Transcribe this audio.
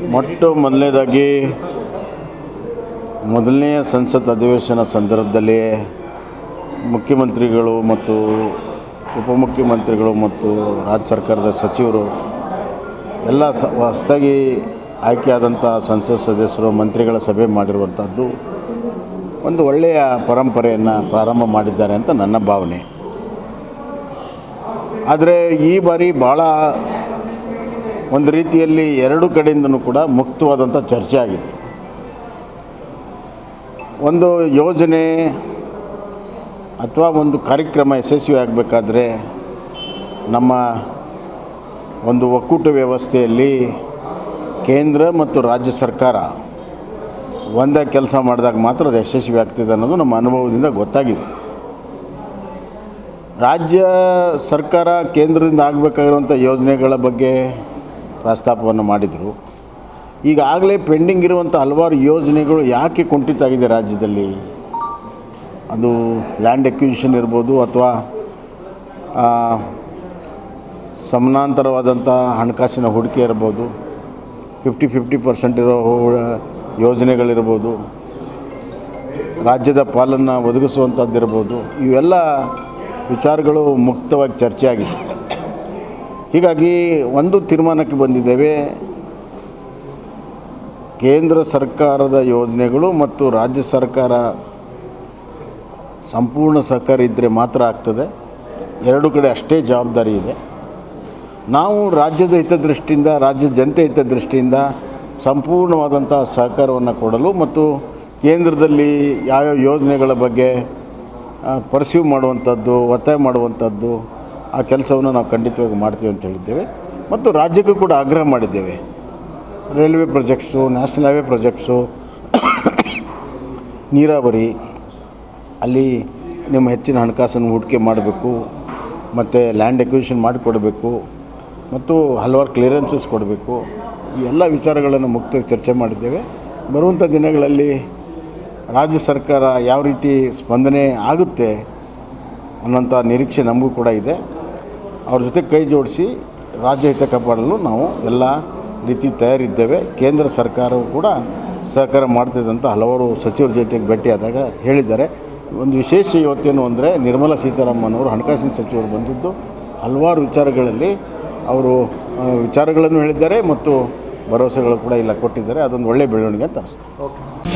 ಮೊದಲನೇದಾಗಿ ಮೊದಲನೆಯ ಸಂಸತ್ ಅಧಿವೇಶನ ಸಂದರ್ಭದಲ್ಲಿ ಮುಖ್ಯಮಂತ್ರಿಗಳು ಮತ್ತು ಉಪಮುಖ್ಯಮಂತ್ರಿಗಳು ಮತ್ತು ರಾಜ್ಯ ಸರ್ಕಾರದ ಸಚಿವರು ಎಲ್ಲ ಹೊಸದಾಗಿ ಆಯ್ಕೆಯಾದಂಥ ಸಂಸತ್ ಸದಸ್ಯರು ಮಂತ್ರಿಗಳ ಸಭೆ ಮಾಡಿರುವಂಥದ್ದು ಒಂದು ಒಳ್ಳೆಯ ಪರಂಪರೆಯನ್ನು ಪ್ರಾರಂಭ ಮಾಡಿದ್ದಾರೆ ಅಂತ ನನ್ನ ಭಾವನೆ. ಆದರೆ ಈ ಬಾರಿ ಭಾಳ ಒಂದು ರೀತಿಯಲ್ಲಿ ಎರಡು ಕಡೆಯಿಂದನೂ ಕೂಡ ಮುಕ್ತವಾದಂಥ ಚರ್ಚೆ ಆಗಿದೆ. ಒಂದು ಯೋಜನೆ ಅಥವಾ ಒಂದು ಕಾರ್ಯಕ್ರಮ ಯಶಸ್ವಿ ಆಗಬೇಕಾದ್ರೆ ನಮ್ಮ ಒಂದು ಒಕ್ಕೂಟ ವ್ಯವಸ್ಥೆಯಲ್ಲಿ ಕೇಂದ್ರ ಮತ್ತು ರಾಜ್ಯ ಸರ್ಕಾರ ಒಂದೇ ಕೆಲಸ ಮಾಡಿದಾಗ ಮಾತ್ರ ಅದು ಯಶಸ್ವಿ ಆಗ್ತಿದೆ ಅನ್ನೋದು ನಮ್ಮ ಅನುಭವದಿಂದ ಗೊತ್ತಾಗಿದೆ. ರಾಜ್ಯ ಸರ್ಕಾರ ಕೇಂದ್ರದಿಂದ ಆಗಬೇಕಾಗಿರುವಂಥ ಯೋಜನೆಗಳ ಬಗ್ಗೆ ಪ್ರಸ್ತಾಪವನ್ನು ಮಾಡಿದರು. ಈಗಾಗಲೇ ಪೆಂಡಿಂಗ್ ಇರುವಂಥ ಹಲವಾರು ಯೋಜನೆಗಳು ಯಾಕೆ ಕುಂಠಿತ ಆಗಿದೆ ರಾಜ್ಯದಲ್ಲಿ? ಅದು ಲ್ಯಾಂಡ್ ಎಕ್ವಿಸಿಷನ್ ಇರ್ಬೋದು ಅಥವಾ ಸಮಾನಾಂತರವಾದಂಥ ಹಣಕಾಸಿನ ಹೂಡಿಕೆ ಇರ್ಬೋದು, 50% ಇರೋ ಯೋಜನೆಗಳಿರ್ಬೋದು, ರಾಜ್ಯದ ಪಾಲನ್ನು ಒದಗಿಸುವಂಥದ್ದಿರ್ಬೋದು, ಇವೆಲ್ಲ ವಿಚಾರಗಳು ಮುಕ್ತವಾಗಿ ಚರ್ಚೆ ಆಗಿದೆ. ಹೀಗಾಗಿ ಒಂದು ತೀರ್ಮಾನಕ್ಕೆ ಬಂದಿದ್ದೇವೆ, ಕೇಂದ್ರ ಸರ್ಕಾರದ ಯೋಜನೆಗಳು ಮತ್ತು ರಾಜ್ಯ ಸರ್ಕಾರ ಸಂಪೂರ್ಣ ಸಹಕಾರ ಇದ್ದರೆ ಮಾತ್ರ ಆಗ್ತದೆ. ಎರಡು ಕಡೆ ಅಷ್ಟೇ ಜವಾಬ್ದಾರಿ ಇದೆ. ನಾವು ರಾಜ್ಯದ ಹಿತದೃಷ್ಟಿಯಿಂದ, ರಾಜ್ಯದ ಜನತೆ ಹಿತದೃಷ್ಟಿಯಿಂದ ಸಂಪೂರ್ಣವಾದಂಥ ಸಹಕಾರವನ್ನು ಕೊಡಲು ಮತ್ತು ಕೇಂದ್ರದಲ್ಲಿ ಯಾವ್ಯಾವ ಯೋಜನೆಗಳ ಬಗ್ಗೆ ಪರ್ಸ್ಯೂ ಮಾಡುವಂಥದ್ದು, ಒತ್ತಾಯ ಮಾಡುವಂಥದ್ದು, ಆ ಕೆಲಸವನ್ನು ನಾವು ಖಂಡಿತವಾಗಿ ಮಾಡ್ತೀವಿ ಅಂತ ಹೇಳಿದ್ದೇವೆ. ಮತ್ತು ರಾಜ್ಯಕ್ಕೂ ಕೂಡ ಆಗ್ರಹ ಮಾಡಿದ್ದೇವೆ. Railway projects, national highway projects, ನೀರಾವರಿ, ಅಲ್ಲಿ ನಿಮ್ಮ ಹೆಚ್ಚಿನ ಹಣಕಾಸನ್ನು ಹೂಡಿಕೆ ಮಾಡಬೇಕು, ಮತ್ತು ಲ್ಯಾಂಡ್ ಎಕ್ವಿಸಿಷನ್ ಮಾಡಿಕೊಡಬೇಕು, ಮತ್ತು ಹಲವಾರು ಕ್ಲಿಯರೆನ್ಸಸ್ ಕೊಡಬೇಕು. ಈ ಎಲ್ಲ ವಿಚಾರಗಳನ್ನು ಮುಕ್ತವಾಗಿ ಚರ್ಚೆ ಮಾಡಿದ್ದೇವೆ. ಬರುವಂಥ ದಿನಗಳಲ್ಲಿ ರಾಜ್ಯ ಸರ್ಕಾರ ಯಾವ ರೀತಿ ಸ್ಪಂದನೆ ಆಗುತ್ತೆ ಅನ್ನೋಂಥ ನಿರೀಕ್ಷೆ ನಮಗೂ ಕೂಡ ಇದೆ. ಅವ್ರ ಜೊತೆ ಕೈ ಜೋಡಿಸಿ ರಾಜ್ಯ ಹಿತ ಕಾಪಾಡಲು ನಾವು ಎಲ್ಲ ರೀತಿ ತಯಾರಿದ್ದೇವೆ. ಕೇಂದ್ರ ಸರ್ಕಾರವು ಕೂಡ ಸಹಕಾರ ಮಾಡ್ತಿದೆ ಅಂತ ಹಲವಾರು ಸಚಿವರ ಜೊತೆಗೆ ಭೇಟಿಯಾದಾಗ ಹೇಳಿದ್ದಾರೆ. ಒಂದು ವಿಶೇಷ ಇವತ್ತೇನು ಅಂದರೆ, ನಿರ್ಮಲಾ ಸೀತಾರಾಮನ್ ಅವರು ಹಣಕಾಸಿನ ಸಚಿವರು ಬಂದಿದ್ದು ಹಲವಾರು ವಿಚಾರಗಳಲ್ಲಿ ಅವರು ವಿಚಾರಗಳನ್ನು ಹೇಳಿದ್ದಾರೆ ಮತ್ತು ಭರವಸೆಗಳು ಕೂಡ ಇಲ್ಲ ಕೊಟ್ಟಿದ್ದಾರೆ. ಅದೊಂದು ಒಳ್ಳೆಯ ಬೆಳವಣಿಗೆ ಅಂತ ಅನಿಸ್ತದೆ. ಓಕೆ.